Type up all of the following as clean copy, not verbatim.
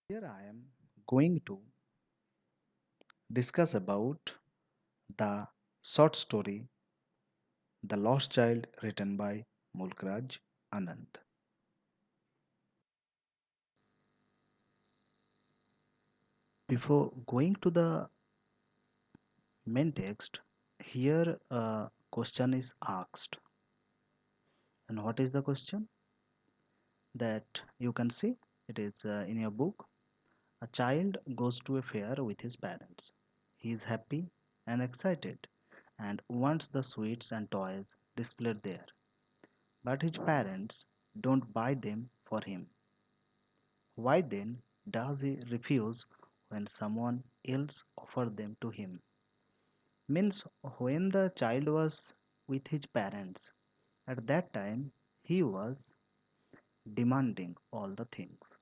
Here I am going to discuss about the short story The Lost Child written by Mulk Raj Anand. Before going to the main text, here a question is asked. And what is the question? That you can see it is in your book. A child goes to a fair with his parents. He is happy and excited and wants the sweets and toys displayed there. But his parents don't buy them for him. Why then does he refuse when someone else offers them to him? Means when the child was with his parents, at that time he was demanding all the things.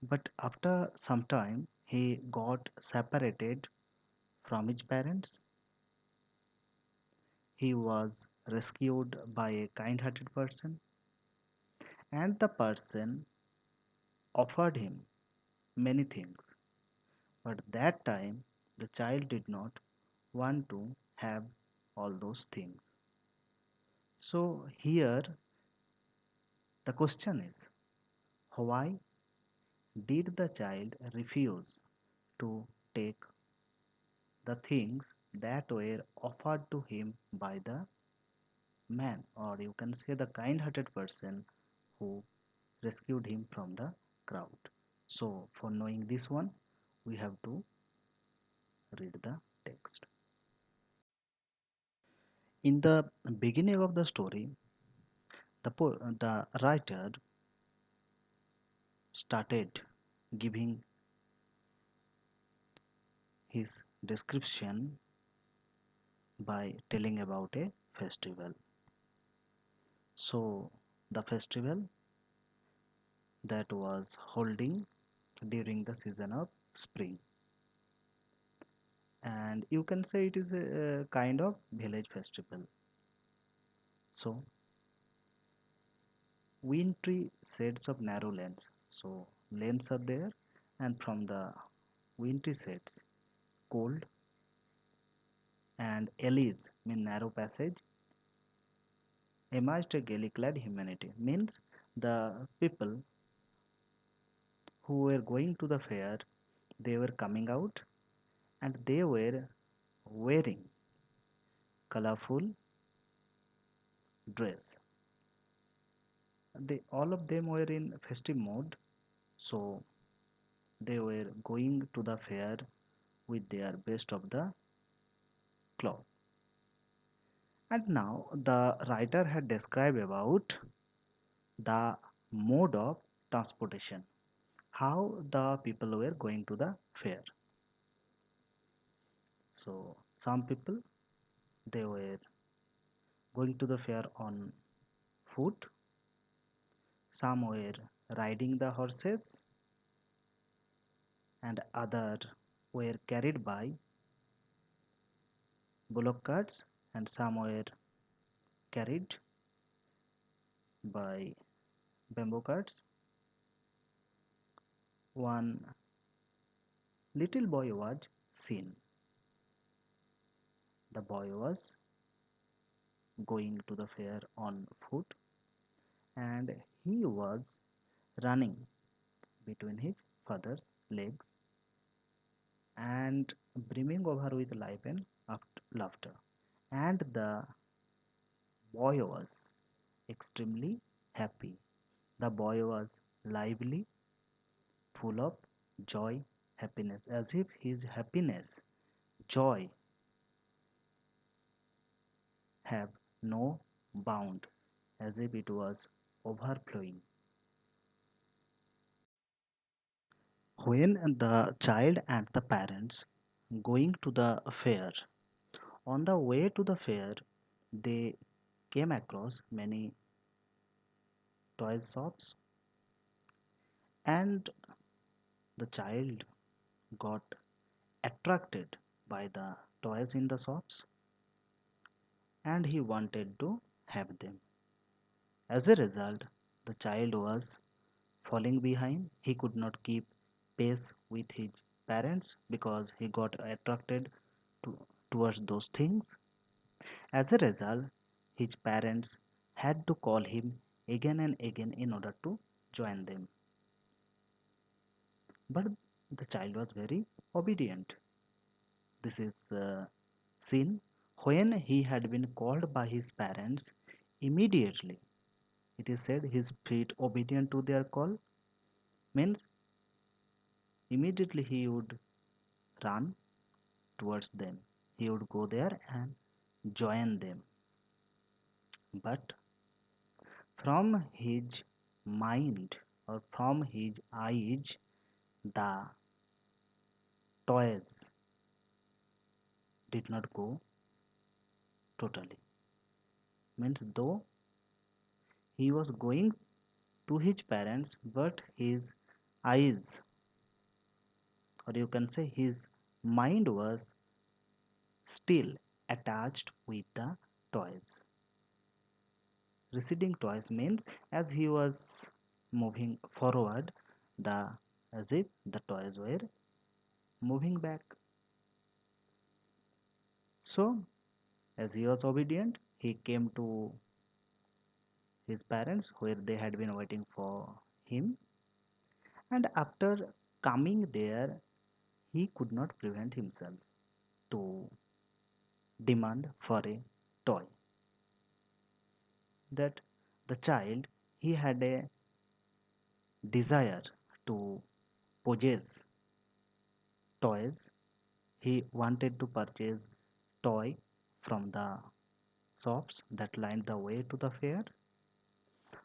But after some time he got separated from his parents. He was rescued by a kind hearted person, and the person offered him many things. But that time the child did not want to have all those things. So here the question is, why did the child refuse to take the things that were offered to him by the man, or you can say the kind hearted person who rescued him from the crowd? So for knowing this one, we have to read the text. In the beginning of the story, the writer started giving his description by telling about a festival. So, the festival that was holding during the season of spring, and you can say it is a kind of village festival. So, wintry shades of narrow lanes. So, lanes are there, and from the wintry shades, cold and alleys mean narrow passage emerged a gaily clad humanity. Means the people who were going to the fair, they were coming out and they were wearing colorful dress. They all of them were in festive mode, so they were going to the fair with their best of the cloth. And now the writer had described about the mode of transportation, how the people were going to the fair. So some people, they were going to the fair on foot, some were riding the horses, and other were carried by bullock carts, and some were carried by bamboo carts. One little boy was seen. The boy was going to the fair on foot, and he was running between his father's legs and brimming over with life and laughter. And the boy was extremely happy. The boy was lively, full of joy, happiness, as if his happiness, joy have no bound, as if it was overflowing. When the child and the parents going to the fair, on the way to the fair, they came across many toy shops, and the child got attracted by the toys in the shops and he wanted to have them. As a result, the child was falling behind. He could not keep pace with his parents because he got attracted to, towards those things. As a result, his parents had to call him again and again in order to join them. But the child was very obedient. This is seen when he had been called by his parents immediately. It is said his feet obedient to their call means immediately he would run towards them. He would go there and join them. But from his mind or from his eyes, the toys did not go totally. Means though he was going to his parents, but his eyes, or you can say his mind, was still attached with the toys. Receding toys means as he was moving forward, the as if the toys were moving back. So as he was obedient, he came to his parents where they had been waiting for him, and after coming there, he could not prevent himself to demand for a toy. That the child, he had a desire to possess toys. He wanted to purchase toy from the shops that lined the way to the fair.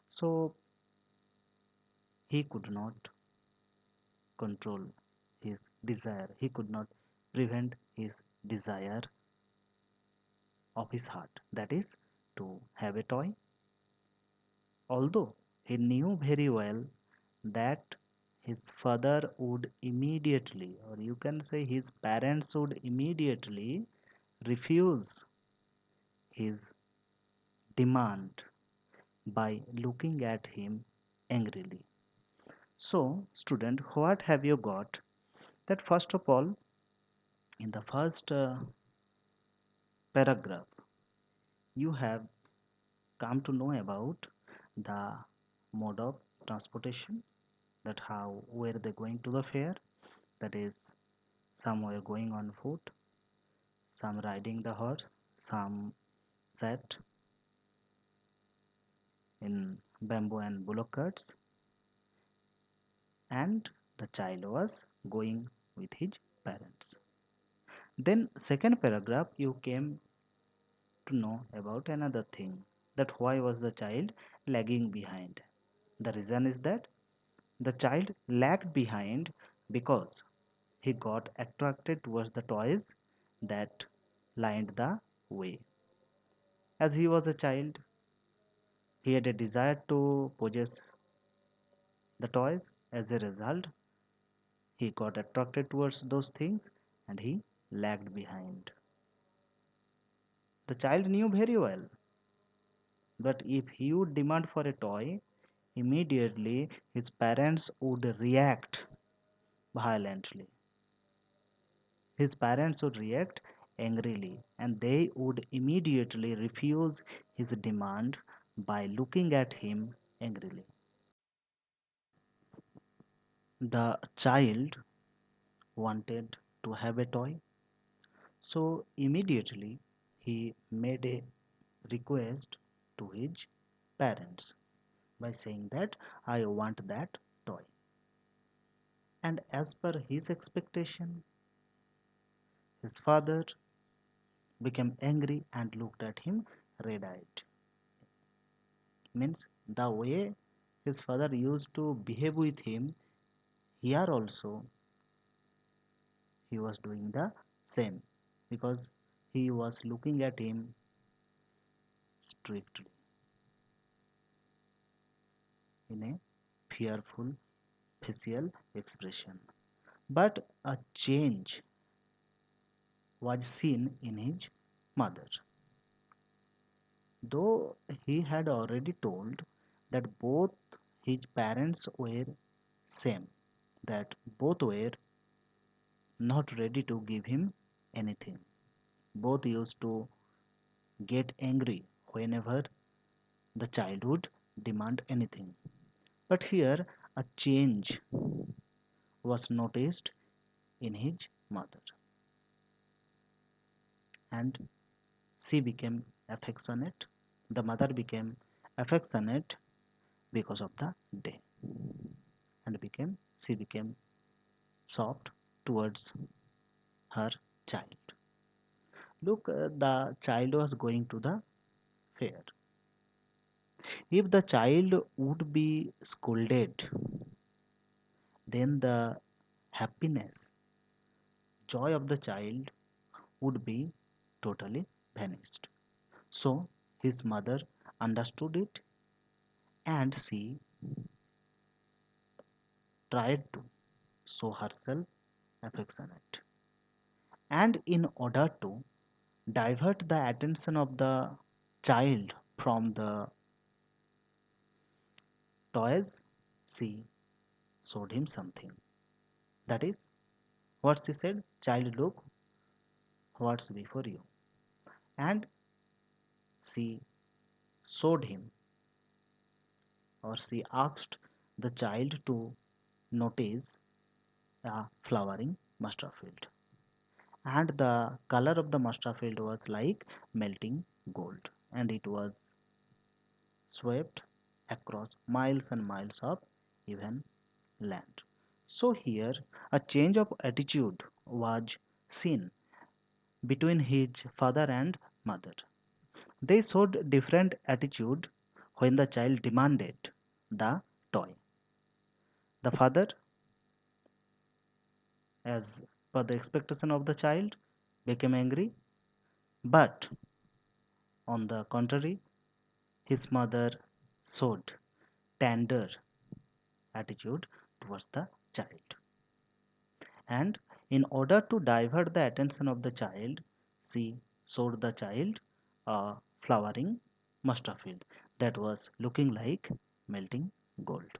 So he could not control his desire. He could not prevent his desire of his heart, that is, to have a toy. Although he knew very well that his father would immediately, or you can say his parents would immediately refuse his demand by looking at him angrily. So, student, what have you got? That first of all, in the first paragraph, you have come to know about the mode of transportation, that how were they going to the fair, that is, some were going on foot, some riding the horse, some sat in bamboo and bullock carts, and the child was going with his parents. Then second paragraph you came to know about another thing, that why was the child lagging behind. The reason is that the child lagged behind because he got attracted towards the toys that lined the way. As he was a child, he had a desire to possess the toys. As a result, he got attracted towards those things and he lagged behind. The child knew very well that if he would demand for a toy, immediately his parents would react violently. His parents would react angrily and they would immediately refuse his demand by looking at him angrily. The child wanted to have a toy, so immediately he made a request to his parents by saying that I want that toy. And as per his expectation, his father became angry and looked at him red eyed. Means the way his father used to behave with him, here also he was doing the same because he was looking at him strictly in a fearful facial expression. But a change was seen in his mother. Though he had already told that both his parents were same, that both were not ready to give him anything. Both used to get angry whenever the child would demand anything. But here a change was noticed in his mother, and she became affectionate. The mother became affectionate because of the day, and became she became soft towards her child. Look, the child was going to the fair. If the child would be scolded, then the happiness, joy of the child would be totally vanished. So his mother understood it, and she tried to show herself affectionate. And in order to divert the attention of the child from the toys, she showed him something. That is what she said, child, look what's before you. And she showed him, or she asked the child to notice a flowering mustard field. And the color of the mustard field was like melting gold, and it was swept across miles and miles of even land. So here a change of attitude was seen between his father and mother. They showed different attitude when the child demanded the toy. The father, as per the expectation of the child, became angry, but on the contrary, his mother showed tender attitude towards the child. And in order to divert the attention of the child, she showed the child a flowering mustard field that was looking like melting gold.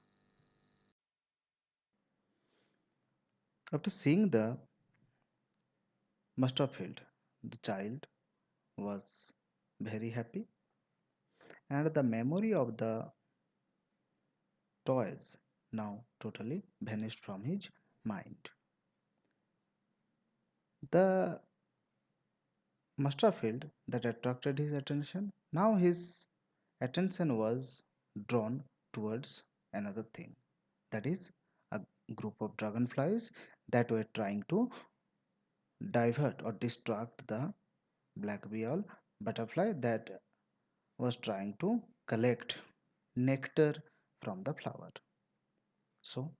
After seeing the mustard field, the child was very happy, and the memory of the toys now totally vanished from his mind. The mustard field that attracted his attention, now his attention was drawn towards another thing, that is a group of dragonflies that were trying to divert or distract the black beetle butterfly that was trying to collect nectar from the flower. So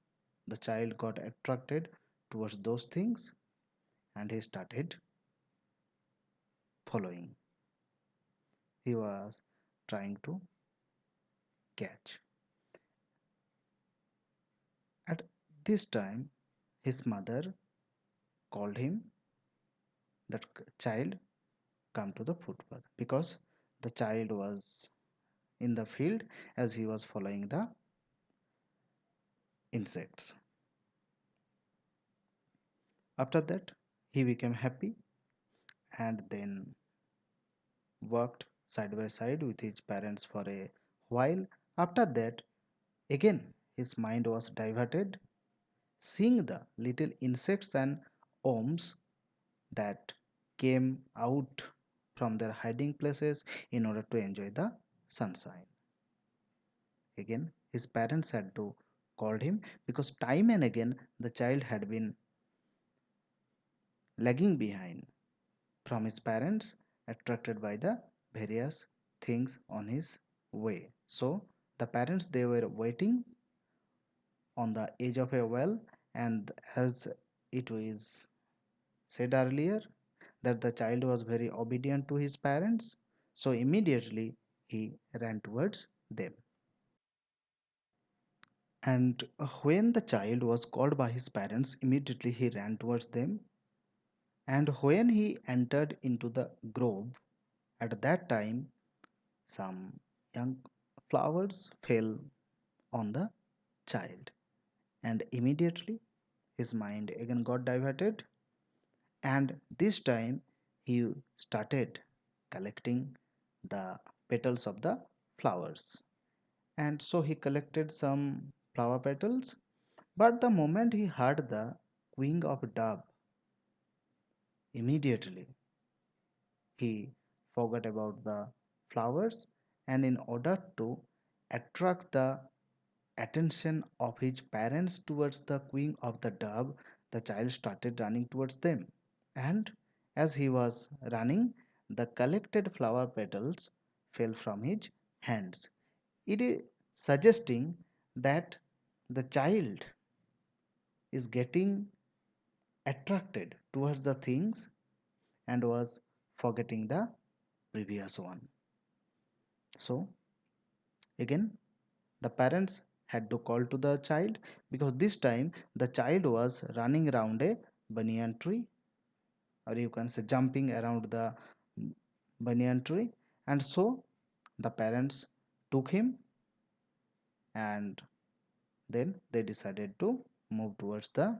the child got attracted towards those things, and he started following. He was trying to catch. At this time, his mother called him, that child, come to the footpath, because the child was in the field as he was following the insects. After that, he became happy, and then worked side by side with his parents for a while. After that, again his mind was diverted, seeing the little insects and worms that came out from their hiding places in order to enjoy the sunshine. Again, his parents had to call him, because time and again the child had been lagging behind from his parents, attracted by the various things on his way. So the parents, they were waiting on the edge of a well, and as it was said earlier, that the child was very obedient to his parents, so immediately he ran towards them. And when the child was called by his parents, immediately he ran towards them. And when he entered into the grove, at that time some young flowers fell on the child, and immediately his mind again got diverted, and this time he started collecting the petals of the flowers. And so he collected some flower petals, but the moment he heard the cooing of a dove, immediately he forgot about the flowers, and in order to attract the attention of his parents towards the cooing of the dove, the child started running towards them. And as he was running, the collected flower petals fell from his hands. It is suggesting that the child is getting attracted towards the things and was forgetting the previous one. So, again, the parents had to call to the child, because this time the child was running around a banyan tree, or you can say jumping around the banyan tree. And so the parents took him, and then they decided to move towards the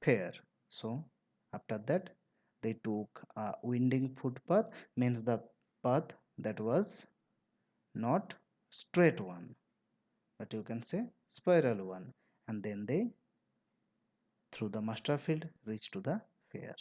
fair. So after that they took a winding footpath, means the path that was not straight one, but you can say spiral one, and then they through the master field reached to the fair.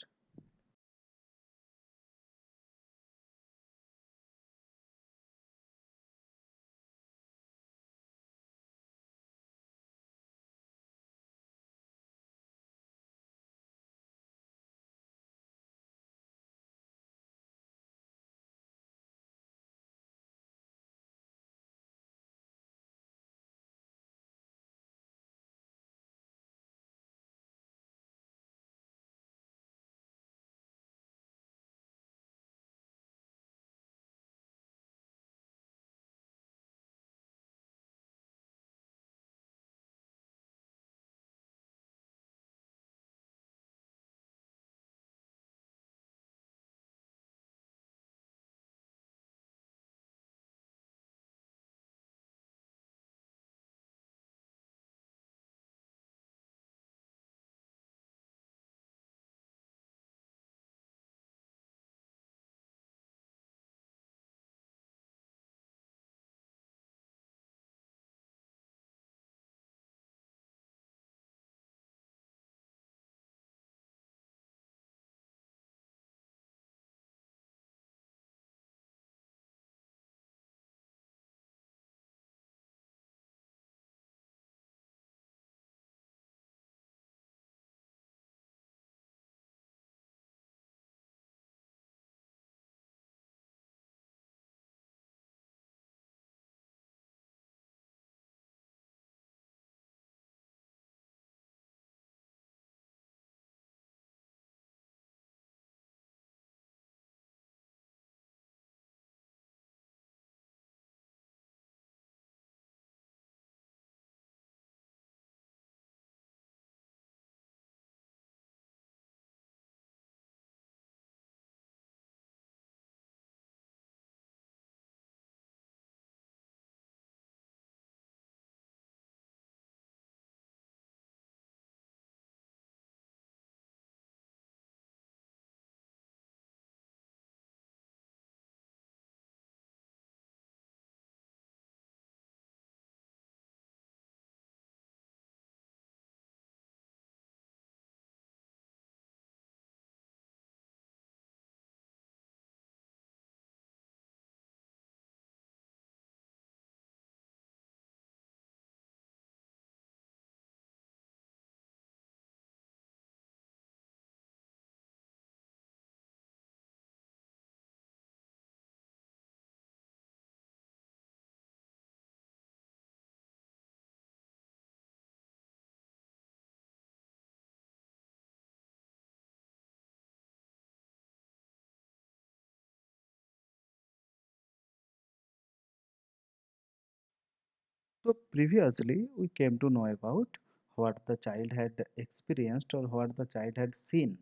So previously we came to know about what the child had experienced or what the child had seen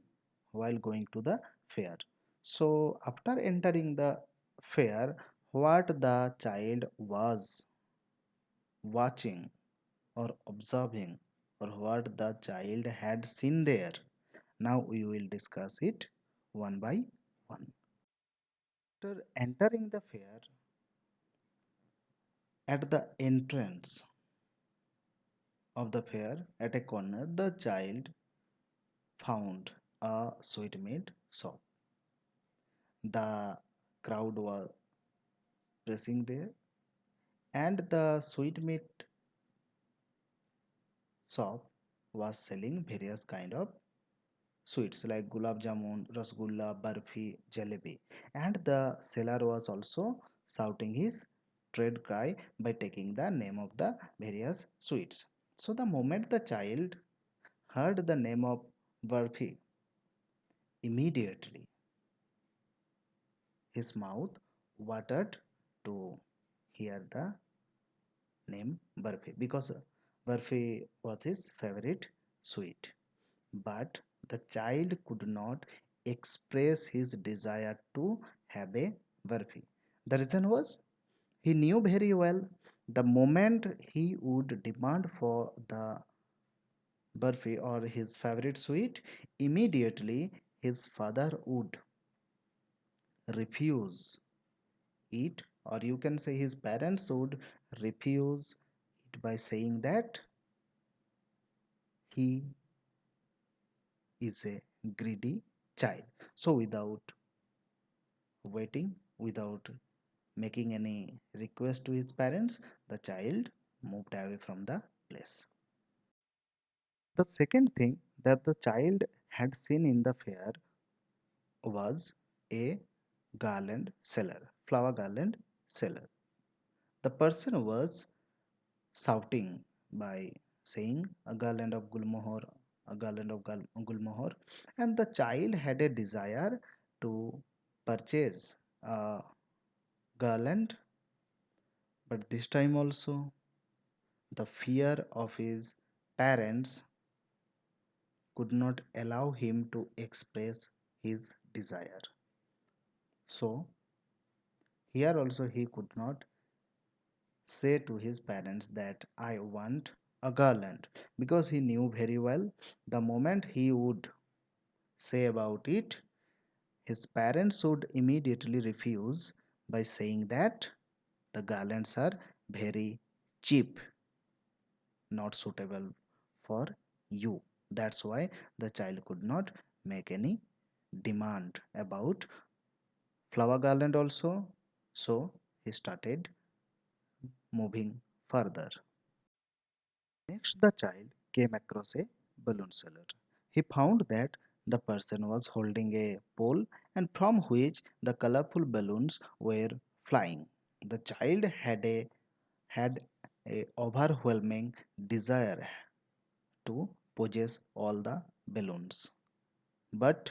while going to the fair. So after entering the fair, what the child was watching, or observing or what the child had seen there. Now we will discuss it one by one. After entering the fair, at the entrance of the fair, at a corner, the child found a sweetmeat shop. The crowd was pressing there, and the sweetmeat shop was selling various kind of sweets like gulab jamun, rasgulla, barfi, jalebi, and the seller was also shouting his trade cry by taking the name of the various sweets. So the moment the child heard the name of barfi, immediately his mouth watered to hear the name barfi because barfi was his favorite sweet. But the child could not express his desire to have a barfi. The reason was he knew very well the moment he would demand for the barfi or his favorite sweet, immediately his father would refuse it, or you can say his parents would refuse it by saying that he is a greedy child. So, without waiting, without making any request to his parents, the child moved away from the place. The second thing that the child had seen in the fair was a garland seller, flower garland seller. The person was shouting by saying a garland of gulmohar, a garland of gulmohar, and the child had a desire to purchase a garland, but this time also the fear of his parents could not allow him to express his desire. So, here also he could not say to his parents that I want a garland because he knew very well the moment he would say about it, his parents would immediately refuse by saying that the garlands are very cheap, not suitable for you. That's why the child could not make any demand about flower garland also. So he started moving further. Next, the child came across a balloon seller. He found that the person was holding a pole and from which the colorful balloons were flying. The child had a overwhelming desire to possess all the balloons. But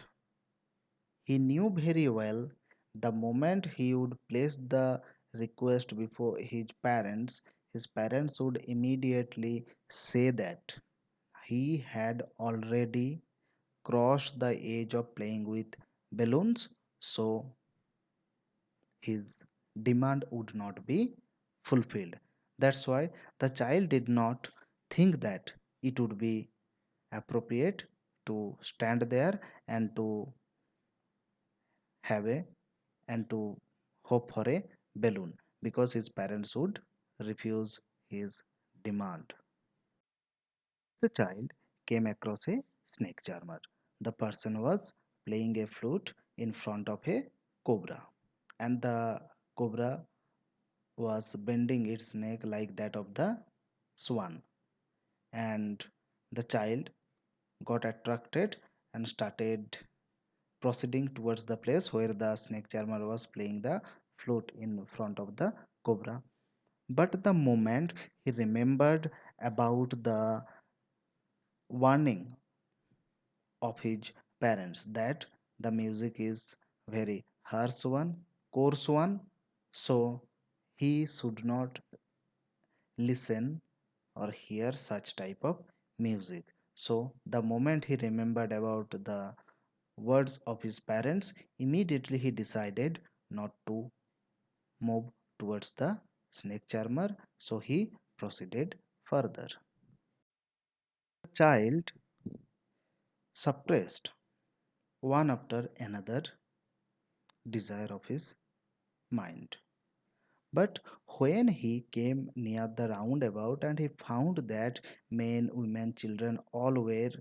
he knew very well the moment he would place the request before his parents would immediately say that he had already crossed the age of playing with balloons, so his demand would not be fulfilled. That's why the child did not think that it would be appropriate to stand there and to have a and to hope for a balloon because his parents would refuse his demand. The child came across a snake charmer. The person was playing a flute in front of a cobra, and the cobra was bending its neck like that of the swan. And the child got attracted and started proceeding towards the place where the snake charmer was playing the flute in front of the cobra. But the moment he remembered about the warning of his parents that the music is very harsh one, coarse one, so he should not listen or hear such type of music. So the moment he remembered about the words of his parents, immediately he decided not to move towards the snake charmer, so he proceeded further. Child suppressed one after another desire of his mind. But when he came near the roundabout and he found that men, women, children all were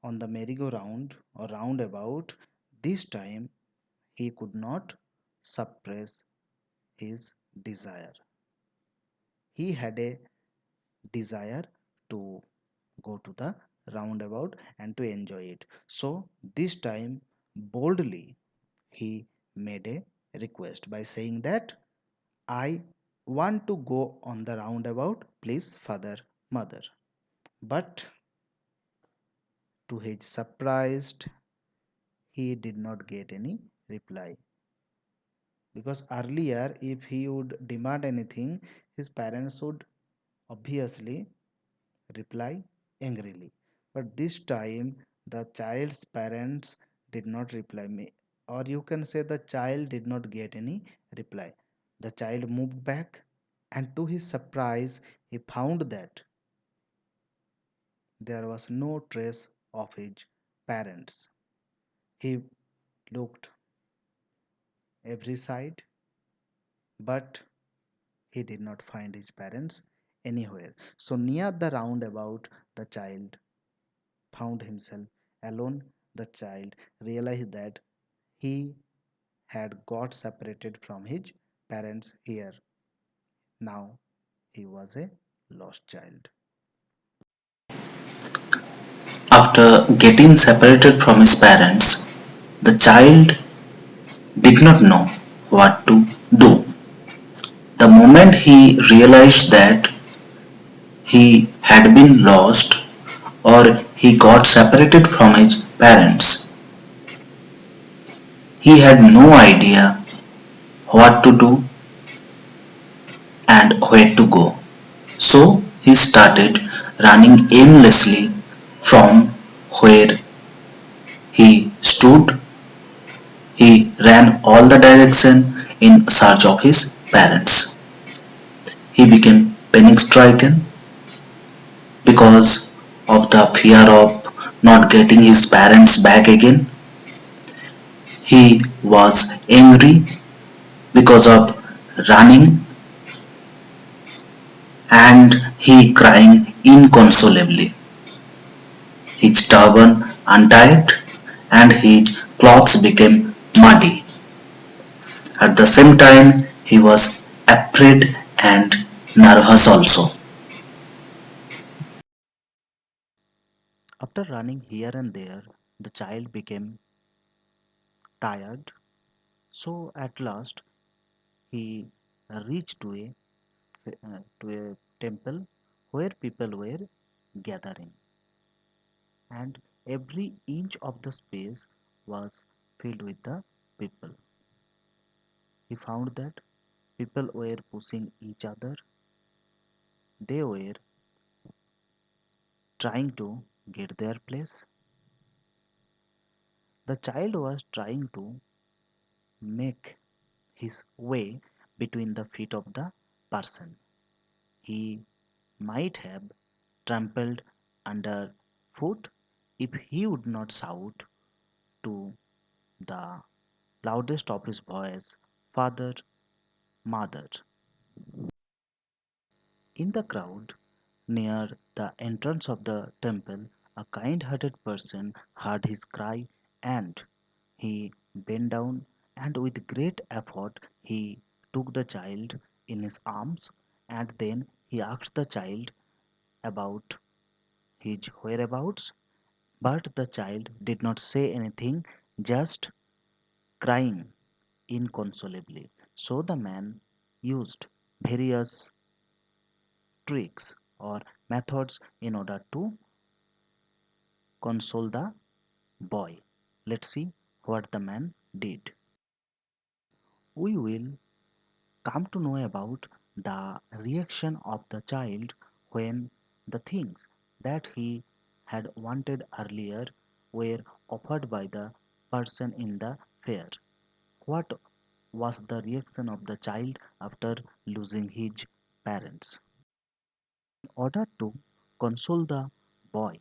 on the merry-go-round or roundabout, this time he could not suppress his desire. He had a desire to go to the roundabout and to enjoy it. So this time boldly he made a request by saying that I want to go on the roundabout, please, father, mother. But to his surprise, he did not get any reply. Because earlier, if he would demand anything, his parents would obviously reply angrily. But this time, the child's parents did not reply me, or you can say the child did not get any reply. The child moved back, and to his surprise, he found that there was no trace of his parents. He looked every side, but he did not find his parents anywhere. So, near the roundabout, the child found himself alone. The child realized that he had got separated from his parents here. Now he was a lost child. After getting separated from his parents, the child did not know what to do. The moment he realized that he had been lost or he got separated from his parents, he had no idea what to do and where to go. So he started running aimlessly from where he stood. He ran all the direction in search of his parents. He became panic-stricken because of the fear of not getting his parents back again. He was angry because of running and he crying inconsolably. His turban untied and his clothes became muddy. At the same time, he was afraid and nervous also. After running here and there, the child became tired. So at last he reached to a temple where people were gathering, and every inch of the space was filled with the people. He found that people were pushing each other. They were trying to get their place. The child was trying to make his way between the feet of the person. He might have trampled underfoot if he would not shout to the loudest of his voice, Father, Mother. In the crowd near the entrance of the temple, a kind-hearted person heard his cry, and he bent down, and with great effort he took the child in his arms, and then he asked the child about his whereabouts. But the child did not say anything, just crying inconsolably. So the man used various tricks or methods in order to console the boy. Let's see what the man did. We will come to know about the reaction of the child when the things that he had wanted earlier were offered by the person in the fair. What was the reaction of the child after losing his parents? In order to console the boy.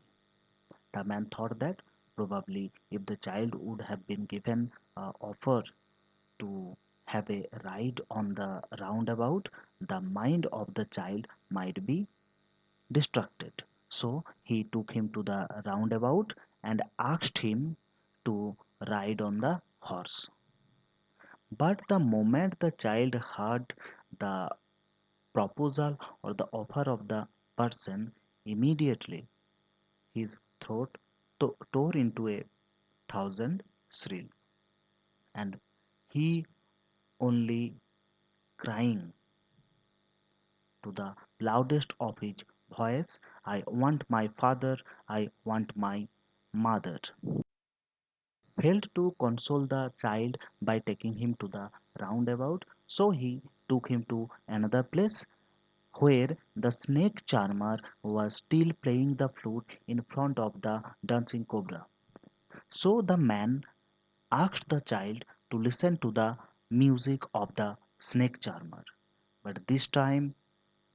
The man thought that probably if the child would have been given offer to have a ride on the roundabout, the mind of the child might be distracted. So he took him to the roundabout and asked him to ride on the horse. But the moment the child heard the proposal or the offer of the person, immediately his throat tore into a thousand shrill, and he only crying to the loudest of his voice, I want my father, I want my mother. Failed to console the child by taking him to the roundabout, so he took him to another place where the snake charmer was still playing the flute in front of the dancing cobra. So the man asked the child to listen to the music of the snake charmer. But this time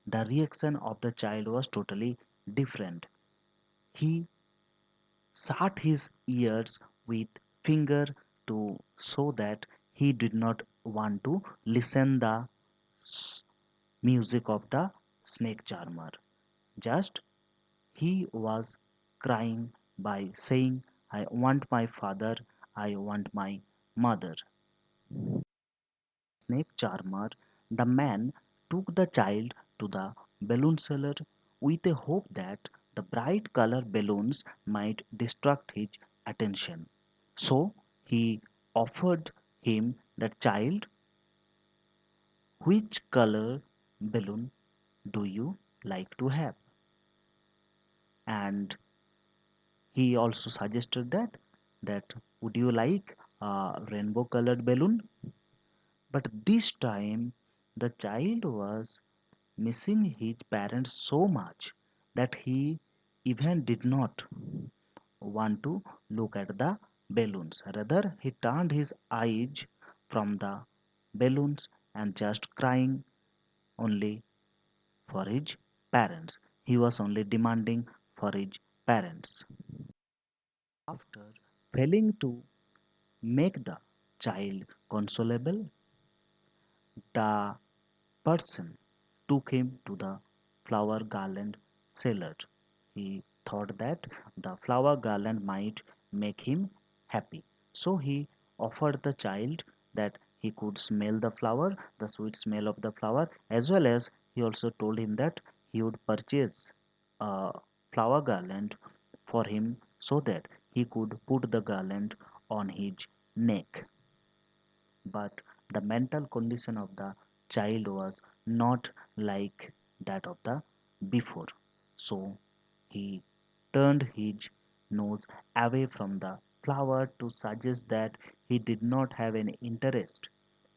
the reaction of the child was totally different. He shut his ears with finger to show that he did not want to listen the music of the snake charmer. Just he was crying by saying, I want my father, I want my mother. Snake charmer, the man took the child to the balloon seller with a hope that the bright color balloons might distract his attention. So he offered him the child, which color balloon do you like to have? And he also suggested that would you like a rainbow colored balloon? But this time the child was missing his parents so much that he even did not want to look at the balloons. Rather, he turned his eyes from the balloons and just crying only for his parents. He was only demanding for his parents. After failing to make the child consolable, the person took him to the flower garland seller. He thought that the flower garland might make him happy. So he offered the child that he could smell the flower, the sweet smell of the flower, as well as he also told him that he would purchase a flower garland for him so that he could put the garland on his neck. But the mental condition of the child was not like that of the before. So he turned his nose away from the flower to suggest that he did not have any interest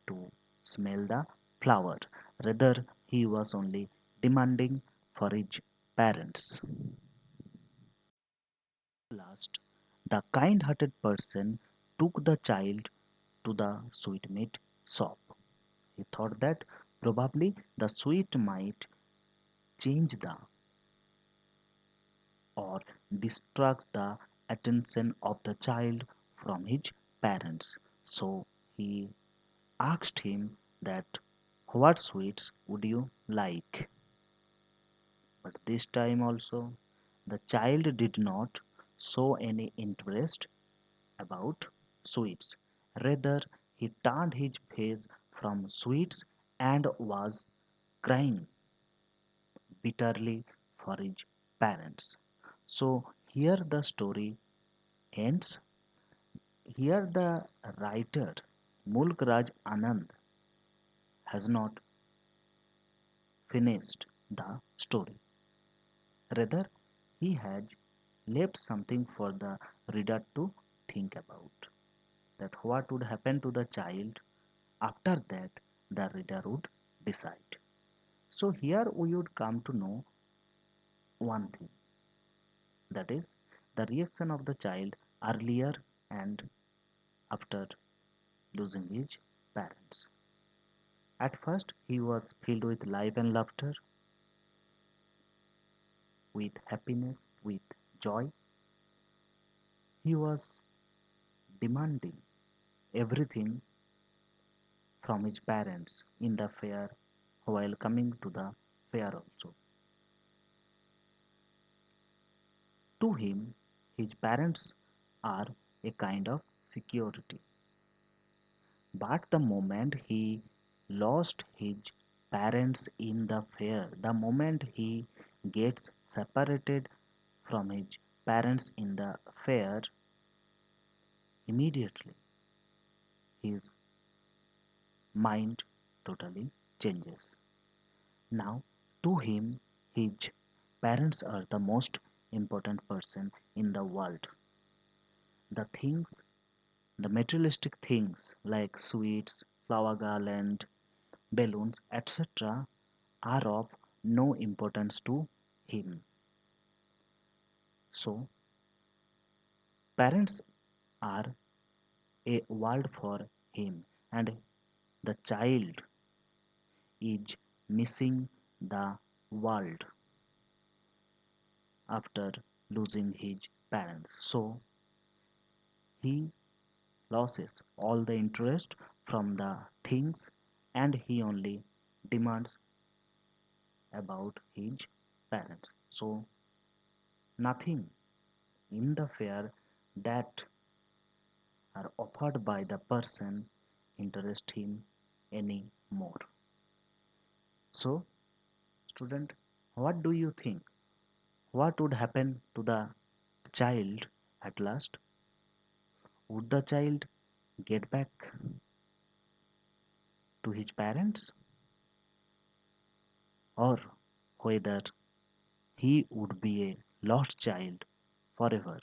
to smell the flower. Rather, he was only demanding for his parents. Last, the kind hearted person took the child to the sweetmeat shop. He thought that probably the sweet might change the or distract the attention of the child from his parents. So he asked him that what sweets would you like? But this time also the child did not show any interest about sweets. Rather, he turned his face from sweets and was crying bitterly for his parents. So here the story ends. Here the writer Mulk Raj Anand has not finished the story. Rather, he has left something for the reader to think about. That what would happen to the child after that the reader would decide. So here we would come to know one thing, that is the reaction of the child earlier and after losing his parents. At first, he was filled with life and laughter, with happiness, with joy. He was demanding everything from his parents in the fair while coming to the fair also. To him, his parents are a kind of security. But the moment he lost his parents in the fair, the moment he gets separated from his parents in the fair, immediately his mind totally changes. Now, to him, his parents are the most important person in the world. The things, the materialistic things like sweets, flower garland, balloons, etc., are of no importance to him. So, parents are a world for him, and the child is missing the world after losing his parents. So, he loses all the interest from the things and he only demands about his parents. So, nothing in the fair that are offered by the person interest him anymore. So, student, what do you think? What would happen to the child at last? Would the child get back to his parents, or whether he would be a lost child forever?